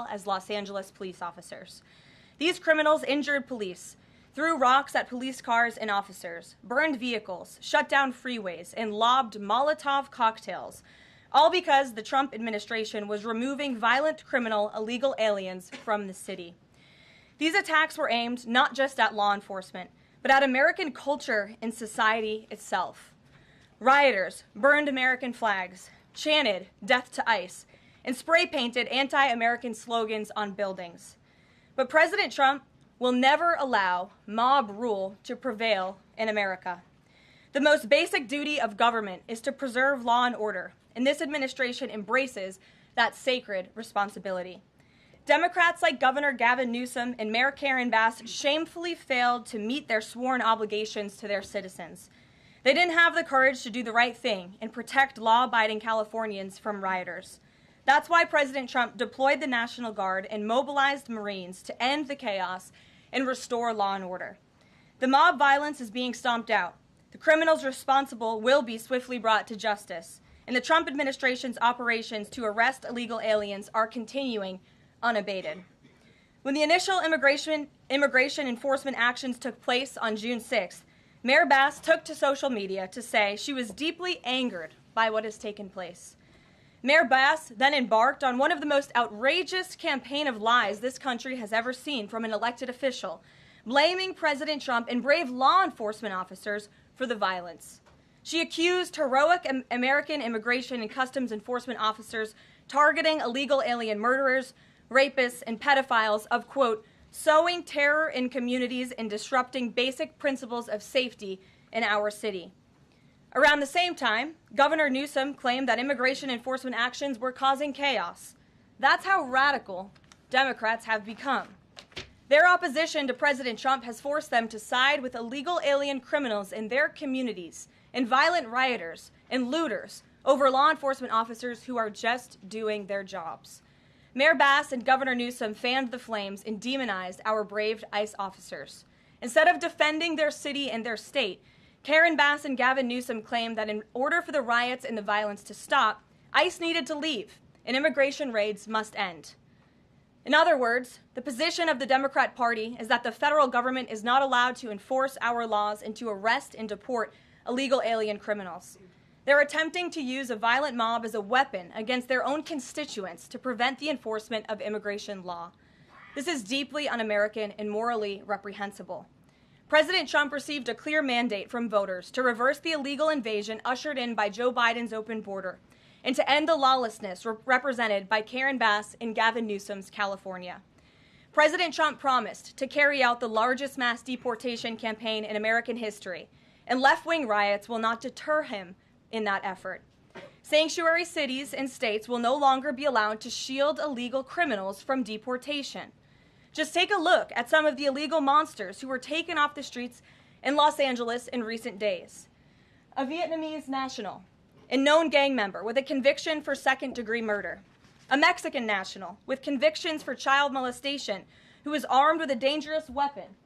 well as Los Angeles police officers. These criminals injured police, threw rocks at police cars and officers, burned vehicles, shut down freeways, and lobbed Molotov cocktails, all because the Trump administration was removing violent criminal illegal aliens from the city. These attacks were aimed not just at law enforcement, but at American culture and society itself. Rioters burned American flags, chanted "Death to ICE," and spray-painted anti-American slogans on buildings. But President Trump will never allow mob rule to prevail in America. The most basic duty of government is to preserve law and order, and this administration embraces that sacred responsibility. Democrats like Governor Gavin Newsom and Mayor Karen Bass shamefully failed to meet their sworn obligations to their citizens. They didn't have the courage to do the right thing and protect law-abiding Californians from rioters. That's why President Trump deployed the National Guard and mobilized Marines to end the chaos and restore law and order. The mob violence is being stomped out. The criminals responsible will be swiftly brought to justice, and the Trump administration's operations to arrest illegal aliens are continuing unabated. When the initial immigration enforcement actions took place on June 6th, Mayor Bass took to social media to say she was deeply angered by what has taken place. Mayor Bass then embarked on one of the most outrageous campaign of lies this country has ever seen from an elected official, blaming President Trump and brave law enforcement officers for the violence. She accused heroic American immigration and customs enforcement officers targeting illegal alien murderers, rapists, and pedophiles of, quote, sowing terror in communities and disrupting basic principles of safety in our city. Around the same time, Governor Newsom claimed that immigration enforcement actions were causing chaos. That's how radical Democrats have become. Their opposition to President Trump has forced them to side with illegal alien criminals in their communities and violent rioters and looters over law enforcement officers who are just doing their jobs. Mayor Bass and Governor Newsom fanned the flames and demonized our brave ICE officers. Instead of defending their city and their state, Karen Bass and Gavin Newsom claimed that in order for the riots and the violence to stop, ICE needed to leave and immigration raids must end. In other words, the position of the Democrat Party is that the federal government is not allowed to enforce our laws and to arrest and deport illegal alien criminals. They're attempting to use a violent mob as a weapon against their own constituents to prevent the enforcement of immigration law. This is deeply un-American and morally reprehensible. President Trump received a clear mandate from voters to reverse the illegal invasion ushered in by Joe Biden's open border and to end the lawlessness represented by Karen Bass and Gavin Newsom's California. President Trump promised to carry out the largest mass deportation campaign in American history, and left-wing riots will not deter him in that effort. Sanctuary cities and states will no longer be allowed to shield illegal criminals from deportation. Just take a look at some of the illegal monsters who were taken off the streets in Los Angeles in recent days. A Vietnamese national, a known gang member with a conviction for second-degree murder. A Mexican national with convictions for child molestation who was armed with a dangerous weapon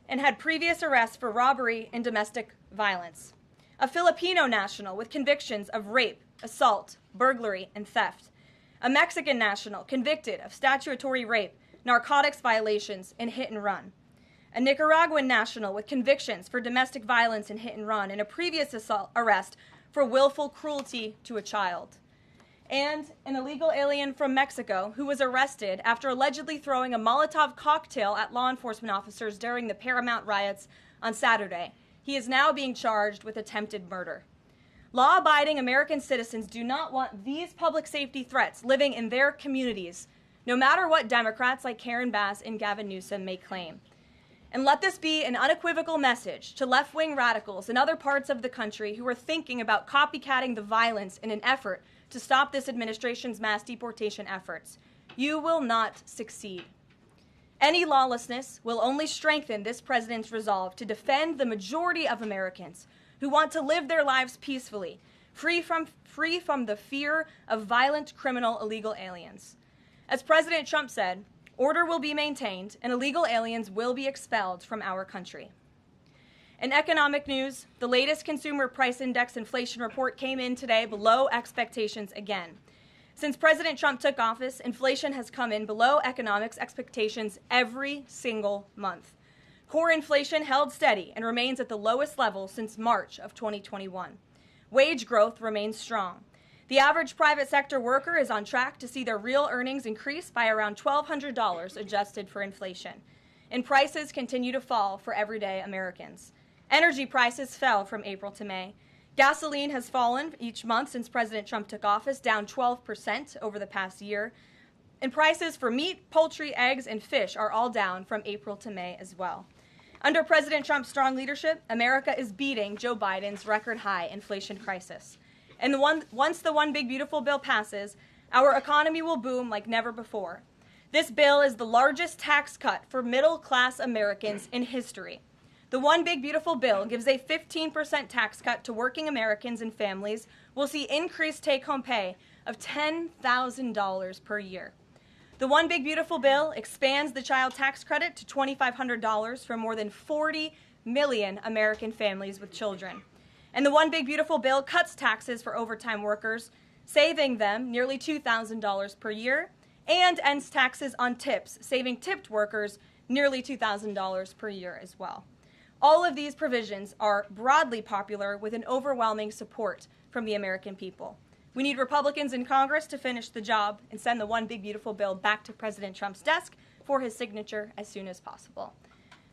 and had previous arrests for robbery and domestic violence. A Filipino national with convictions of rape, assault, burglary, and theft. A Mexican national convicted of statutory rape, narcotics violations, and hit and run. A Nicaraguan national with convictions for domestic violence and hit and run, and a previous arrest for willful cruelty to a child. And an illegal alien from Mexico who was arrested after allegedly throwing a Molotov cocktail at law enforcement officers during the Paramount riots on Saturday. He is now being charged with attempted murder. Law-abiding American citizens do not want these public safety threats living in their communities, no matter what Democrats like Karen Bass and Gavin Newsom may claim. And let this be an unequivocal message to left-wing radicals in other parts of the country who are thinking about copycatting the violence in an effort to stop this administration's mass deportation efforts. You will not succeed. Any lawlessness will only strengthen this president's resolve to defend the majority of Americans who want to live their lives peacefully, free from the fear of violent criminal illegal aliens. As President Trump said, order will be maintained and illegal aliens will be expelled from our country. In economic news, the latest Consumer Price Index inflation report came in today below expectations again. Since President Trump took office, inflation has come in below economics expectations every single month. Core inflation held steady and remains at the lowest level since March of 2021. Wage growth remains strong. The average private sector worker is on track to see their real earnings increase by around $1,200 adjusted for inflation. And prices continue to fall for everyday Americans. Energy prices fell from April to May. Gasoline has fallen each month since President Trump took office, down 12% over the past year. And prices for meat, poultry, eggs, and fish are all down from April to May as well. Under President Trump's strong leadership, America is beating Joe Biden's record-high inflation crisis. And once the One Big Beautiful Bill passes, our economy will boom like never before. This bill is the largest tax cut for middle-class Americans in history. The One Big Beautiful Bill gives a 15% tax cut to working Americans and families. We'll see increased take-home pay of $10,000 per year. The One Big Beautiful Bill expands the child tax credit to $2,500 for more than 40 million American families with children. And the One Big Beautiful Bill cuts taxes for overtime workers, saving them nearly $2,000 per year, and ends taxes on tips, saving tipped workers nearly $2,000 per year as well. All of these provisions are broadly popular with an overwhelming support from the American people. We need Republicans in Congress to finish the job and send the One Big Beautiful Bill back to President Trump's desk for his signature as soon as possible.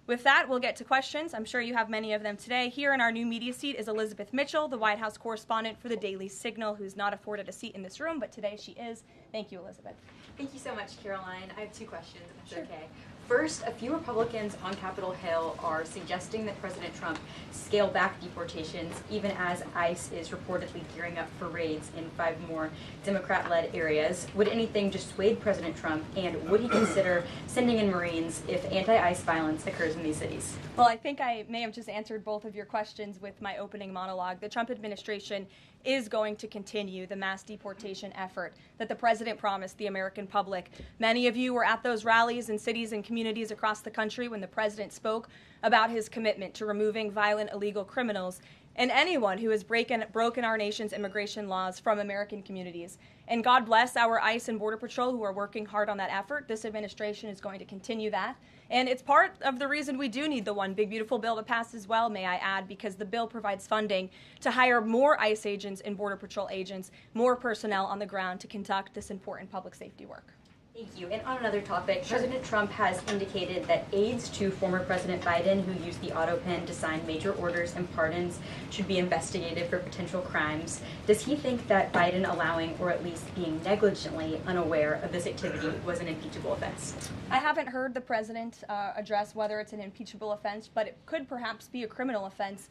With that, we'll get to questions. I'm sure you have many of them today. Here in our new media seat is Elizabeth Mitchell, the White House correspondent for the Daily Signal, who's not afforded a seat in this room, but today she is. Thank you, Elizabeth. Thank you so much, Caroline. I have two questions, if that's okay. First, a few Republicans on Capitol Hill are suggesting that President Trump scale back deportations, even as ICE is reportedly gearing up for raids in 5 more Democrat-led areas. Would anything dissuade President Trump, and would he consider sending in Marines if anti-ICE violence occurs in these cities? Well, I think I may have just answered both of your questions with my opening monologue. The Trump administration is going to continue the mass deportation effort that the president promised the American public. Many of you were at those rallies in cities and communities across the country when the president spoke about his commitment to removing violent illegal criminals and anyone who has broken our nation's immigration laws from American communities. And God bless our ICE and Border Patrol who are working hard on that effort. This administration is going to continue that. And it's part of the reason we do need the One Big Beautiful Bill to pass as well, may I add, because the bill provides funding to hire more ICE agents and Border Patrol agents, more personnel on the ground to conduct this important public safety work. Thank you. And on another topic, President Trump has indicated that aides to former President Biden who used the auto pen to sign major orders and pardons should be investigated for potential crimes. Does he think that Biden allowing, or at least being negligently unaware of this activity, was an impeachable offense? I haven't heard the president address whether it's an impeachable offense, but it could perhaps be a criminal offense,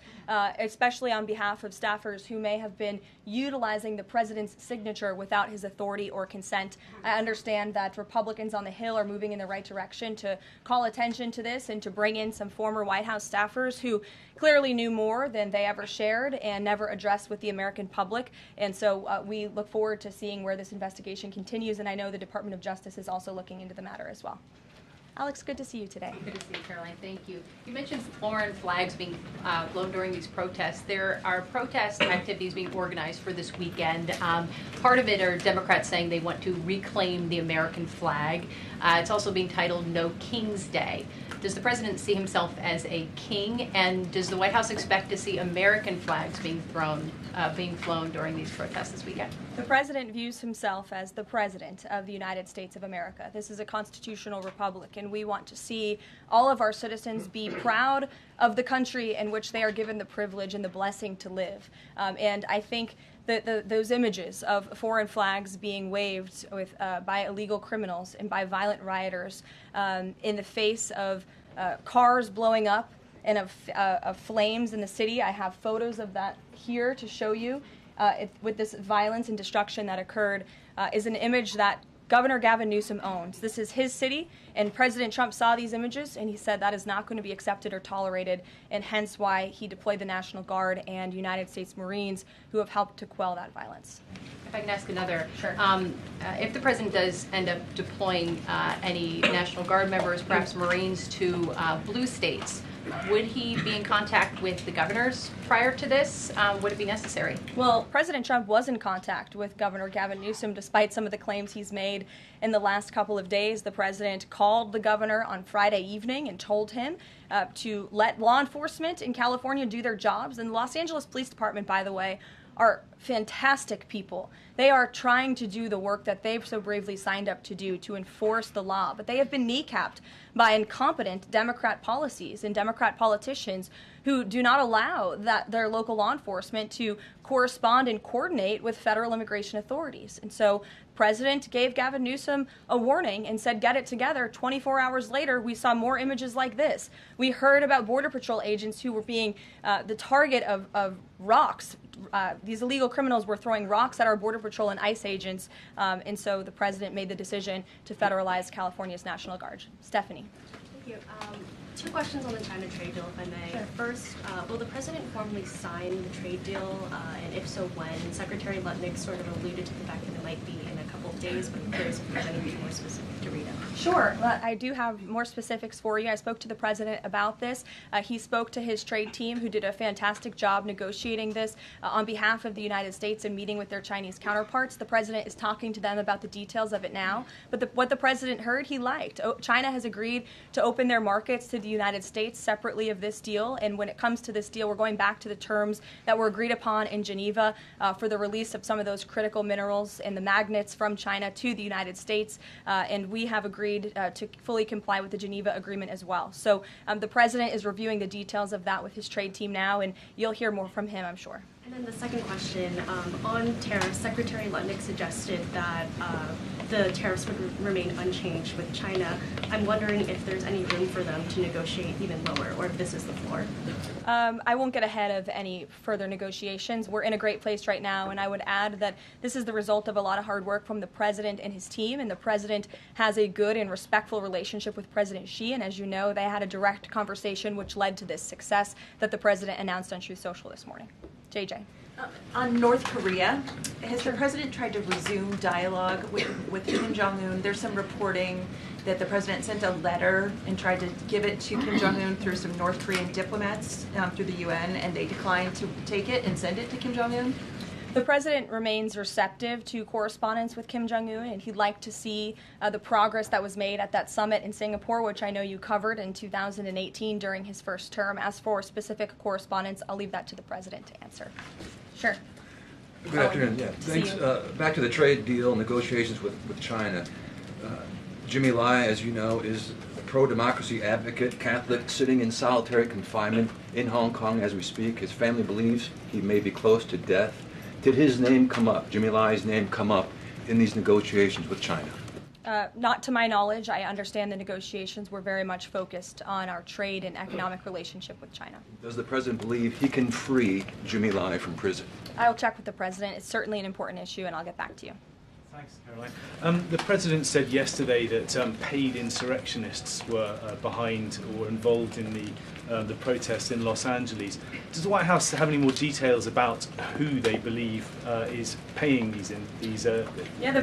especially on behalf of staffers who may have been utilizing the president's signature without his authority or consent. I understand that Republicans on the Hill are moving in the right direction to call attention to this and to bring in some former White House staffers who clearly knew more than they ever shared and never addressed with the American public. And so we look forward to seeing where this investigation continues, and I know the Department of Justice is also looking into the matter as well. Alex, good to see you today. Good to see you, Caroline. Thank you. You mentioned foreign flags being blown during these protests. There are protest activities being organized for this weekend. Part of it are Democrats saying they want to reclaim the American flag. It's also being titled No King's Day. Does the president see himself as a king, and does the White House expect to see American flags being flown during these protests this weekend? The president views himself as the president of the United States of America. This is a constitutional republic, and we want to see all of our citizens be proud of the country in which they are given the privilege and the blessing to live. And I think that those images of foreign flags being waved with, by illegal criminals and by violent rioters in the face of cars blowing up and of flames in the city. I have photos of that here to show you. With this violence and destruction that occurred is an image that Governor Gavin Newsom owns. This is his city, and President Trump saw these images, and he said that is not going to be accepted or tolerated, and hence why he deployed the National Guard and United States Marines who have helped to quell that violence. If I can ask another. Sure. If the president does end up deploying any National Guard members, perhaps Marines, to blue states, Would he be in contact with the governors prior to this? Would it be necessary? Well, President Trump was in contact with Governor Gavin Newsom, despite some of the claims he's made in the last couple of days. The president called the governor on Friday evening and told him to let law enforcement in California do their jobs. And the Los Angeles Police Department, by the way, are fantastic people. They are trying to do the work that they've so bravely signed up to do, to enforce the law. But they have been kneecapped by incompetent Democrat policies and Democrat politicians who do not allow their local law enforcement to correspond and coordinate with federal immigration authorities. And so the president gave Gavin Newsom a warning and said, get it together. 24 hours later, we saw more images like this. We heard about Border Patrol agents who were being the target of rocks. These illegal criminals were throwing rocks at our Border Patrol and ICE agents, and so the president made the decision to federalize California's National Guard. Stephanie. Thank you. Two questions on the China trade deal, if I may. Sure. First, will the president formally sign the trade deal, and if so, when? Secretary Lutnick sort of alluded to the fact that it might be in a couple of days, but I'm curious if there's anything more specific to read out. Sure. Well, I do have more specifics for you. I spoke to the president about this. He spoke to his trade team, who did a fantastic job negotiating this on behalf of the United States and meeting with their Chinese counterparts. The president is talking to them about the details of it now. But what the president heard, he liked. China has agreed to open their markets to the United States separately of this deal. And when it comes to this deal, we're going back to the terms that were agreed upon in Geneva for the release of some of those critical minerals and the magnets from China to the United States. And we have agreed to fully comply with the Geneva Agreement as well. So the president is reviewing the details of that with his trade team now, and you'll hear more from him, I'm sure. And then the second question, on tariffs, Secretary Lutnick suggested that the tariffs would remain unchanged with China. I'm wondering if there's any room for them to negotiate even lower, or if this is the floor. I won't get ahead of any further negotiations. We're in a great place right now, and I would add that this is the result of a lot of hard work from the president and his team, and the president has a good and respectful relationship with President Xi, and as you know, they had a direct conversation which led to this success that the president announced on Truth Social this morning. JJ. On North Korea, has the president tried to resume dialogue with Kim Jong-un? There's some reporting that the president sent a letter and tried to give it to Kim Jong-un through some North Korean diplomats through the UN, and they declined to take it and send it to Kim Jong-un. The president remains receptive to correspondence with Kim Jong-un, and he'd like to see the progress that was made at that summit in Singapore, which I know you covered in 2018 during his first term. As for specific correspondence, I'll leave that to the president to answer. Sure. Good afternoon. Yeah, thanks. Back to the trade deal negotiations with China. Jimmy Lai, as you know, is a pro-democracy advocate, Catholic, sitting in solitary confinement in Hong Kong as we speak. His family believes he may be close to death. Did his name come up, Jimmy Lai's name come up in these negotiations with China? Not to my knowledge. I understand the negotiations were very much focused on our trade and economic relationship with China. Does the president believe he can free Jimmy Lai from prison? I'll check with the president. It's certainly an important issue, and I'll get back to you. Thanks, Caroline. The president said yesterday that paid insurrectionists were behind or involved in the protests in Los Angeles. Does the White House have any more details about who they believe is paying these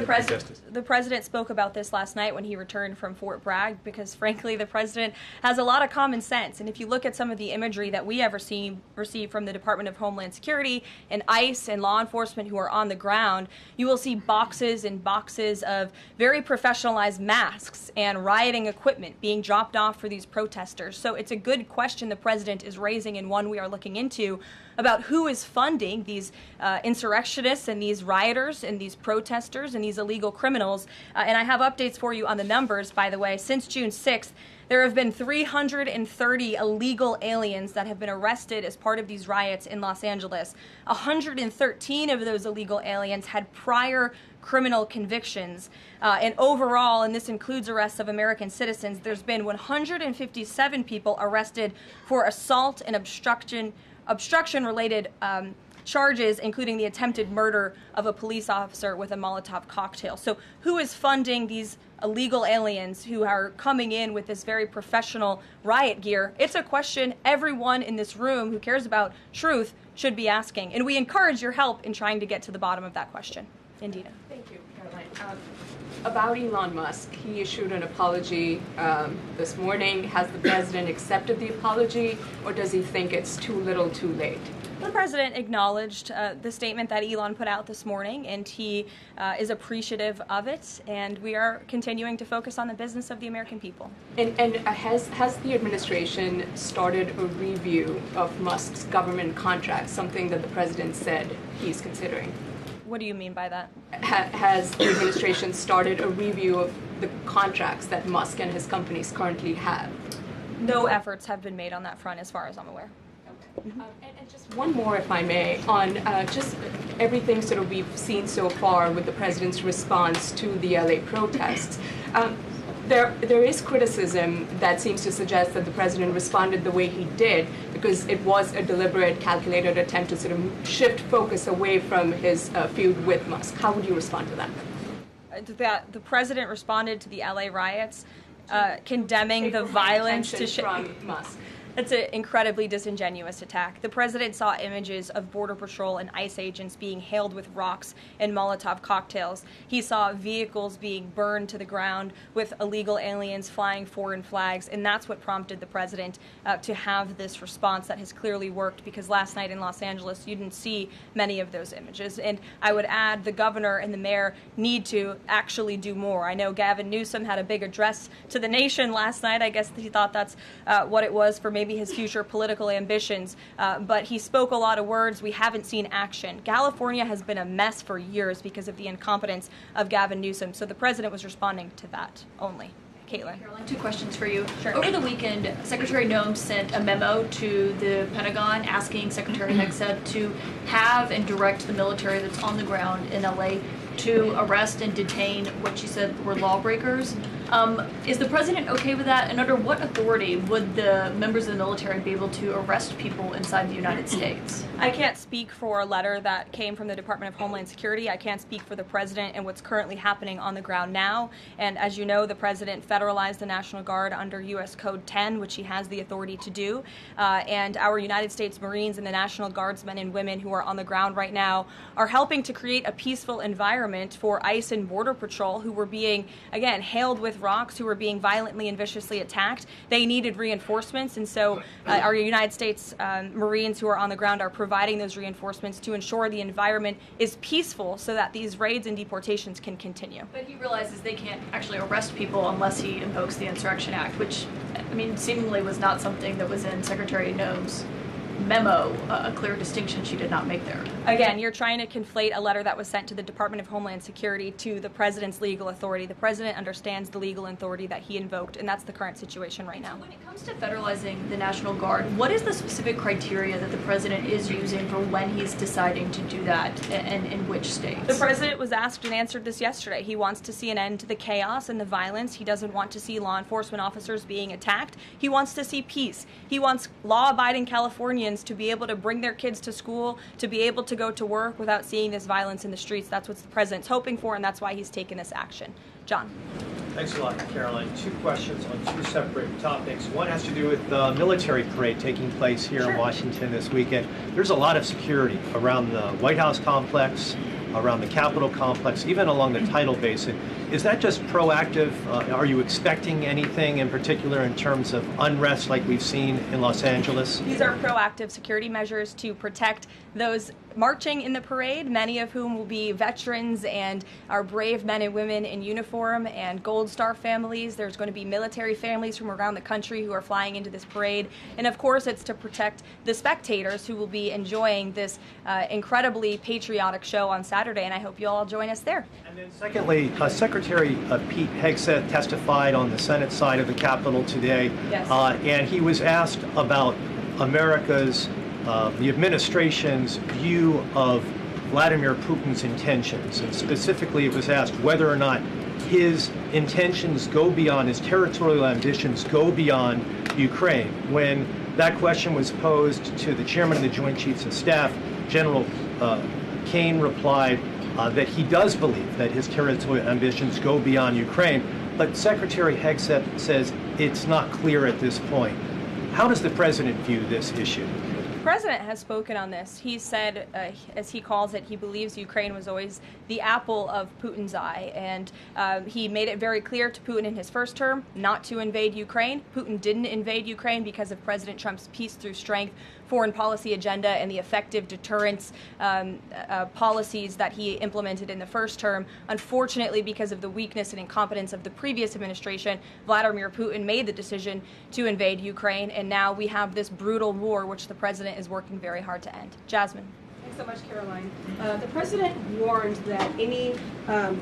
protesters? The president spoke about this last night when he returned from Fort Bragg, because frankly the president has a lot of common sense. And if you look at some of the imagery that we have received from the Department of Homeland Security and ICE and law enforcement who are on the ground, you will see boxes and boxes of very professionalized masks and rioting equipment being dropped off for these protesters. So it's a good question the president is raising, and one we are looking into, about who is funding these insurrectionists and these rioters and these protesters and these illegal criminals. And I have updates for you on the numbers, by the way. Since June 6th, there have been 330 illegal aliens that have been arrested as part of these riots in Los Angeles. 113 of those illegal aliens had prior criminal convictions. And overall, and this includes arrests of American citizens, there's been 157 people arrested for assault and obstruction-related charges, including the attempted murder of a police officer with a Molotov cocktail. So who is funding these illegal aliens who are coming in with this very professional riot gear? It's a question everyone in this room who cares about truth should be asking. And we encourage your help in trying to get to the bottom of that question. Indina. Thank you, Caroline. About Elon Musk, he issued an apology this morning. Has the president accepted the apology, or does he think it's too little too late? The president acknowledged the statement that Elon put out this morning, and he is appreciative of it, and we are continuing to focus on the business of the American people. And has the administration started a review of Musk's government contracts, something that the president said he's considering? What do you mean by that? Has the administration started a review of the contracts that Musk and his companies currently have? No efforts have been made on that front, as far as I'm aware. And just one more, if I may, on just everything sort of we've seen so far with the president's response to the LA protests. There is criticism that seems to suggest that the president responded the way he did because it was a deliberate, calculated attempt to sort of shift focus away from his feud with Musk. How would you respond to that? The president responded to the LA riots, condemning the violence from Musk. It's an incredibly disingenuous attack. The president saw images of Border Patrol and ICE agents being hailed with rocks and Molotov cocktails. He saw vehicles being burned to the ground with illegal aliens flying foreign flags, and that's what prompted the president to have this response that has clearly worked, because last night in Los Angeles you didn't see many of those images. And I would add the governor and the mayor need to actually do more. I know Gavin Newsom had a big address to the nation last night. I guess he thought that's what it was for maybe his future political ambitions, but he spoke a lot of words. We haven't seen action. California has been a mess for years because of the incompetence of Gavin Newsom, so the president was responding to that only. Caitlin. Caroline, two questions for you. Sure. Over the weekend, Secretary Noem sent a memo to the Pentagon asking Secretary Hegseth to have and direct the military that's on the ground in LA to arrest and detain what she said were lawbreakers. Is the president okay with that? And under what authority would the members of the military be able to arrest people inside the United States? I can't speak for a letter that came from the Department of Homeland Security. I can't speak for the president and what's currently happening on the ground now. And as you know, the president federalized the National Guard under U.S. Code 10, which he has the authority to do. And our United States Marines and the National Guardsmen and women who are on the ground right now are helping to create a peaceful environment for ICE and Border Patrol, who were being, again, hailed with rocks, who were being violently and viciously attacked. They needed reinforcements, and so our United States Marines who are on the ground are providing those reinforcements to ensure the environment is peaceful so that these raids and deportations can continue. But he realizes they can't actually arrest people unless he invokes the Insurrection Act, which, I mean, seemingly was not something that was in Secretary Noem's memo, a clear distinction she did not make there. Again, you're trying to conflate a letter that was sent to the Department of Homeland Security to the president's legal authority. The president understands the legal authority that he invoked, and that's the current situation right now. So when it comes to federalizing the National Guard, what is the specific criteria that the president is using for when he's deciding to do that, and in which states? The president was asked and answered this yesterday. He wants to see an end to the chaos and the violence. He doesn't want to see law enforcement officers being attacked. He wants to see peace. He wants law-abiding Californians to be able to bring their kids to school, to be able to go to work without seeing this violence in the streets. That's what the president's hoping for, and that's why he's taken this action. John. Thanks a lot, Caroline. Two questions on two separate topics. One has to do with the military parade taking place here in Washington this weekend. There's a lot of security around the White House complex, around the Capitol complex, even along the tidal basin. Is that just proactive? Are you expecting anything in particular in terms of unrest like we've seen in Los Angeles? These are proactive security measures to protect those marching in the parade, many of whom will be veterans and our brave men and women in uniform and Gold Star families. There's going to be military families from around the country who are flying into this parade. And of course, it's to protect the spectators who will be enjoying this incredibly patriotic show on Saturday, and I hope you all join us there. And then secondly, Secretary Pete Hegseth testified on the Senate side of the Capitol today, and he was asked about America's the administration's view of Vladimir Putin's intentions, and specifically it was asked whether or not his intentions go beyond, his territorial ambitions go beyond Ukraine. When that question was posed to the chairman of the Joint Chiefs of Staff, General Kane replied that he does believe that his territorial ambitions go beyond Ukraine, but Secretary Hegseth says it's not clear at this point. How does the president view this issue? President has spoken on this. He said, as he calls it, he believes Ukraine was always the apple of Putin's eye. And he made it very clear to Putin in his first term not to invade Ukraine. Putin didn't invade Ukraine because of President Trump's peace through strength foreign policy agenda and the effective deterrence policies that he implemented in the first term. Unfortunately, because of the weakness and incompetence of the previous administration, Vladimir Putin made the decision to invade Ukraine, and now we have this brutal war which the president is working very hard to end. Jasmine. Thanks so much, Caroline. The president warned that any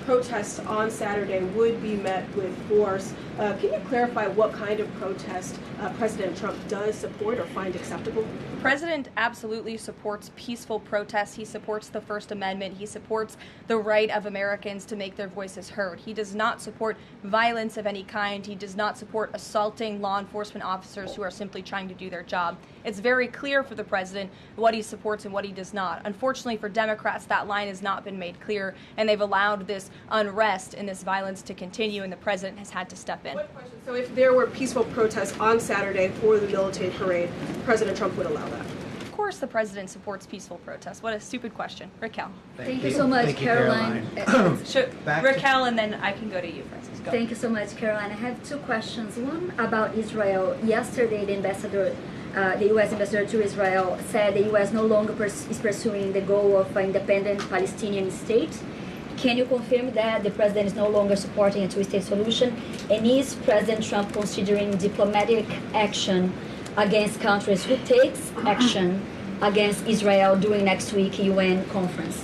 protests on Saturday would be met with force. Can you clarify what kind of protest President Trump does support or find acceptable? The president absolutely supports peaceful protests. He supports the First Amendment. He supports the right of Americans to make their voices heard. He does not support violence of any kind. He does not support assaulting law enforcement officers who are simply trying to do their job. It's very clear for the president what he supports and what he does not. Unfortunately for Democrats, that line has not been made clear, and they've allowed this unrest and this violence to continue, and the president has had to step in. So if there were peaceful protests on Saturday for the military parade, President Trump would allow that? Of course the president supports peaceful protests. What a stupid question. Raquel. Thank you so much, Caroline. Raquel, and then I can go to you, Francis. Go. Thank you so much, Caroline. I have two questions. One about Israel. Yesterday, the U.S. ambassador to Israel said the U.S. no longer is pursuing the goal of an independent Palestinian state. Can you confirm that the president is no longer supporting a two-state solution? And is President Trump considering diplomatic action against countries who takes action against Israel during next week UN conference?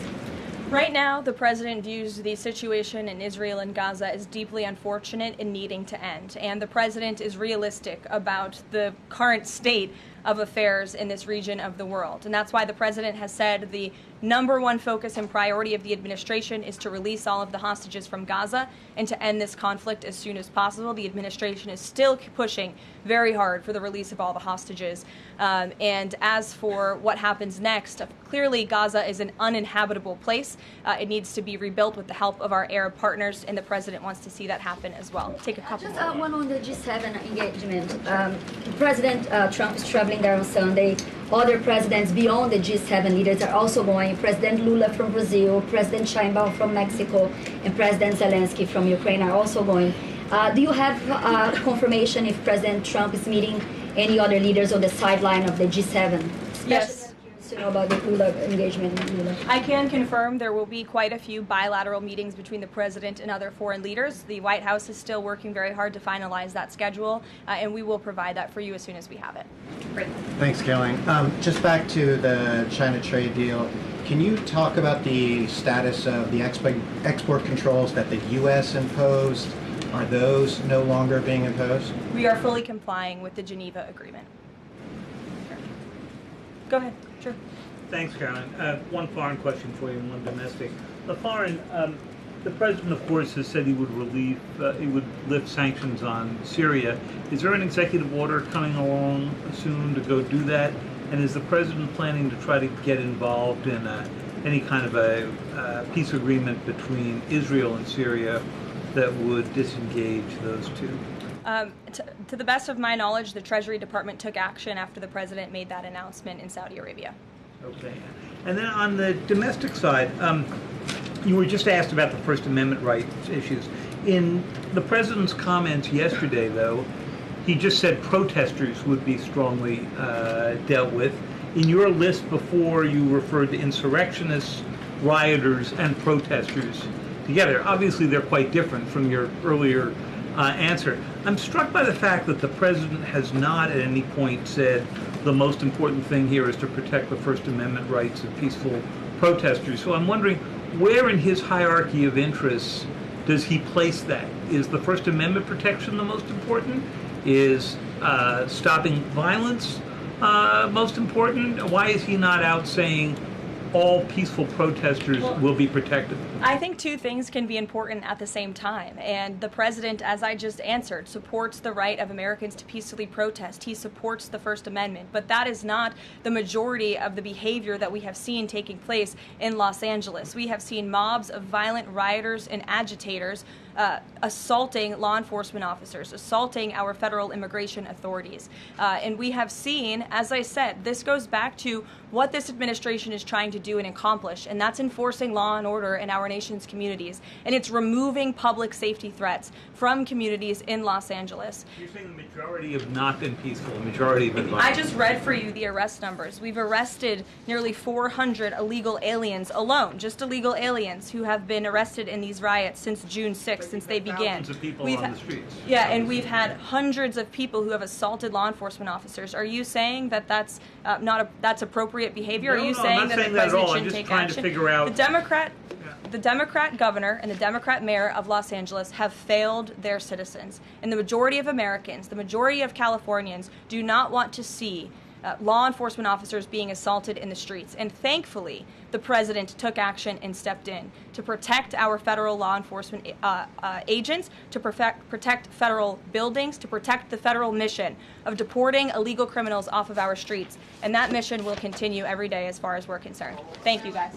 Right now, the president views the situation in Israel and Gaza as deeply unfortunate and needing to end. And the president is realistic about the current state of affairs in this region of the world. And that's why the president has said the number one focus and priority of the administration is to release all of the hostages from Gaza and to end this conflict as soon as possible. The administration is still pushing very hard for the release of all the hostages. And as for what happens next, clearly Gaza is an uninhabitable place. It needs to be rebuilt with the help of our Arab partners, and the president wants to see that happen as well. Take a couple more. Just one on the G7 engagement. President Trump is traveling there on Sunday. Other presidents beyond the G7 leaders are also going. President Lula from Brazil, President Sheinbaum from Mexico, and President Zelensky from Ukraine are also going. Do you have confirmation if President Trump is meeting any other leaders on the sideline of the G7? Yes. To know about the Lula engagement in Lula. I can confirm there will be quite a few bilateral meetings between the president and other foreign leaders. The White House is still working very hard to finalize that schedule, and we will provide that for you as soon as we have it. Great. Thanks, Caroline. Just back to the China trade deal, can you talk about the status of the export controls that the U.S. imposed? Are those no longer being imposed? We are fully complying with the Geneva Agreement. Go ahead. Sure. Thanks, Caroline. One foreign question for you and one domestic. The foreign, the president, of course, has said he would lift sanctions on Syria. Is there an executive order coming along soon to go do that? And is the president planning to try to get involved in any kind of a peace agreement between Israel and Syria that would disengage those two? To the best of my knowledge, the Treasury Department took action after the president made that announcement in Saudi Arabia. Okay. And then on the domestic side, you were just asked about the First Amendment rights issues. In the president's comments yesterday, though, he just said protesters would be strongly dealt with. In your list before, you referred to insurrectionists, rioters, and protesters together. Obviously, they're quite different from your earlier answer. I'm struck by the fact that the president has not at any point said the most important thing here is to protect the First Amendment rights of peaceful protesters. So I'm wondering, where in his hierarchy of interests does he place that? Is the First Amendment protection the most important? Is stopping violence most important? Why is he not out saying all peaceful protesters will be protected? I think two things can be important at the same time. And the president, as I just answered, supports the right of Americans to peacefully protest. He supports the First Amendment. But that is not the majority of the behavior that we have seen taking place in Los Angeles. We have seen mobs of violent rioters and agitators assaulting law enforcement officers, assaulting our federal immigration authorities. And we have seen, as I said, this goes back to what this administration is trying to do and accomplish, and that's enforcing law and order in our nation's communities. And it's removing public safety threats from communities in Los Angeles. You're saying the majority have not been peaceful, the majority have been violent. I just read for you the arrest numbers. We've arrested nearly 400 illegal aliens alone, just illegal aliens who have been arrested in these riots since June 6th, since they began. Thousands of people We've on the streets. Yeah, and we've had hundreds of people who have assaulted law enforcement officers. Are you saying that that's that's appropriate behavior? No, Are you no, saying I'm not that saying the that at all. president I'm shouldn't just take trying action? to figure out. The Democrat governor and the Democrat mayor of Los Angeles have failed their citizens. And the majority of Americans, the majority of Californians, do not want to see law enforcement officers being assaulted in the streets. And thankfully, the president took action and stepped in to protect our federal law enforcement agents, to protect federal buildings, to protect the federal mission of deporting illegal criminals off of our streets. And that mission will continue every day as far as we're concerned. Thank you, guys.